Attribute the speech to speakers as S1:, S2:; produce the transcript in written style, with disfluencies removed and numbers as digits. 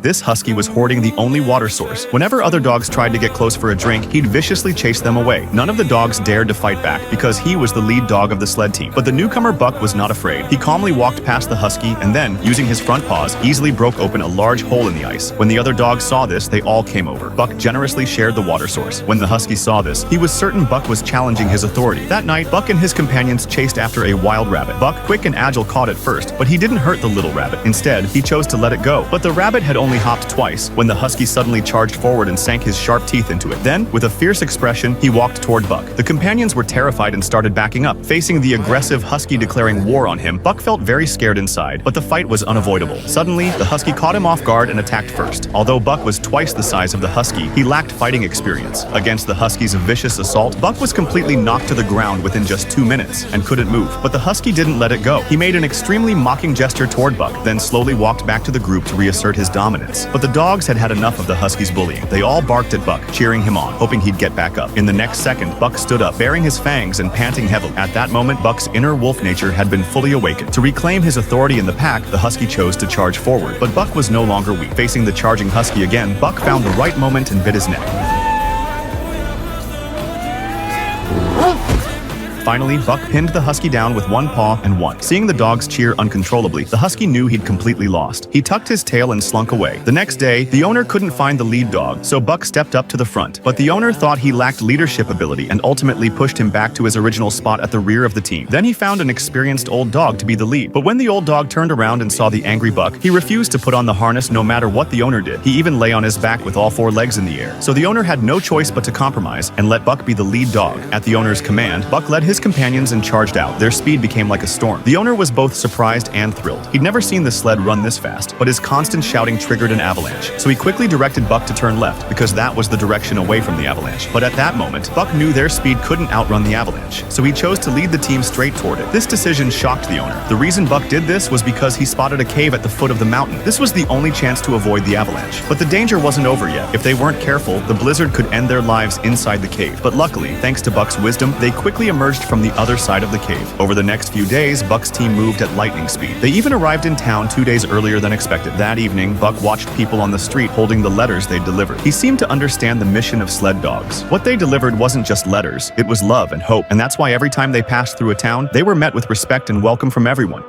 S1: This husky was hoarding the only water source. Whenever other dogs tried to get close for a drink, he'd viciously chase them away. None of the dogs dared to fight back because he was the lead dog of the sled team. But the newcomer Buck was not afraid. He calmly walked past the husky and then, using his front paws, easily broke open a large hole in the ice. When the other dogs saw this, they all came over. Buck generously shared the water source. When the husky saw this, he was certain Buck was challenging his authority. That night, Buck and his companions chased after a wild rabbit. Buck, quick and agile, caught it first, but he didn't hurt the little rabbit. Instead, he chose to let it go. But the rabbit had only hopped twice when the husky suddenly charged forward and sank his sharp teeth into it. Then, with a fierce expression, he walked toward Buck. The companions were terrified and started backing up. Facing the aggressive husky declaring war on him, Buck felt very scared inside, but the fight was unavoidable. Suddenly, the husky caught him off guard and attacked first. Although Buck was twice the size of the husky, he lacked fighting experience. Against the husky's vicious assault, Buck was completely knocked to the ground within just 2 minutes and couldn't move. But the husky didn't let it go. He made an extremely mocking gesture toward Buck, then slowly walked back to the group to reassert his dominance. But the dogs had had enough of the husky's bullying. They all barked at Buck, cheering him on, hoping he'd get back up. In the next second, Buck stood up, baring his fangs and panting heavily. At that moment, Buck's inner wolf nature had been fully awakened. To reclaim his authority in the pack, the husky chose to charge forward. But Buck was no longer weak. Facing the charging husky again, Buck found the right moment and bit his neck. Finally, Buck pinned the husky down with one paw and won. Seeing the dogs cheer uncontrollably, the husky knew he'd completely lost. He tucked his tail and slunk away. The next day, the owner couldn't find the lead dog, so Buck stepped up to the front. But the owner thought he lacked leadership ability and ultimately pushed him back to his original spot at the rear of the team. Then he found an experienced old dog to be the lead. But when the old dog turned around and saw the angry Buck, he refused to put on the harness no matter what the owner did. He even lay on his back with all 4 legs in the air. So the owner had no choice but to compromise and let Buck be the lead dog. At the owner's command, Buck led his companions and charged out. Their speed became like a storm. The owner was both surprised and thrilled. He'd never seen the sled run this fast, but his constant shouting triggered an avalanche. So he quickly directed Buck to turn left, because that was the direction away from the avalanche. But at that moment, Buck knew their speed couldn't outrun the avalanche, so he chose to lead the team straight toward it. This decision shocked the owner. The reason Buck did this was because he spotted a cave at the foot of the mountain. This was the only chance to avoid the avalanche. But the danger wasn't over yet. If they weren't careful, the blizzard could end their lives inside the cave. But luckily, thanks to Buck's wisdom, they quickly emerged from the other side of the cave. Over the next few days, Buck's team moved at lightning speed. They even arrived in town 2 days earlier than expected. That evening, Buck watched people on the street holding the letters they'd delivered. He seemed to understand the mission of sled dogs. What they delivered wasn't just letters, it was love and hope, and that's why every time they passed through a town, they were met with respect and welcome from everyone.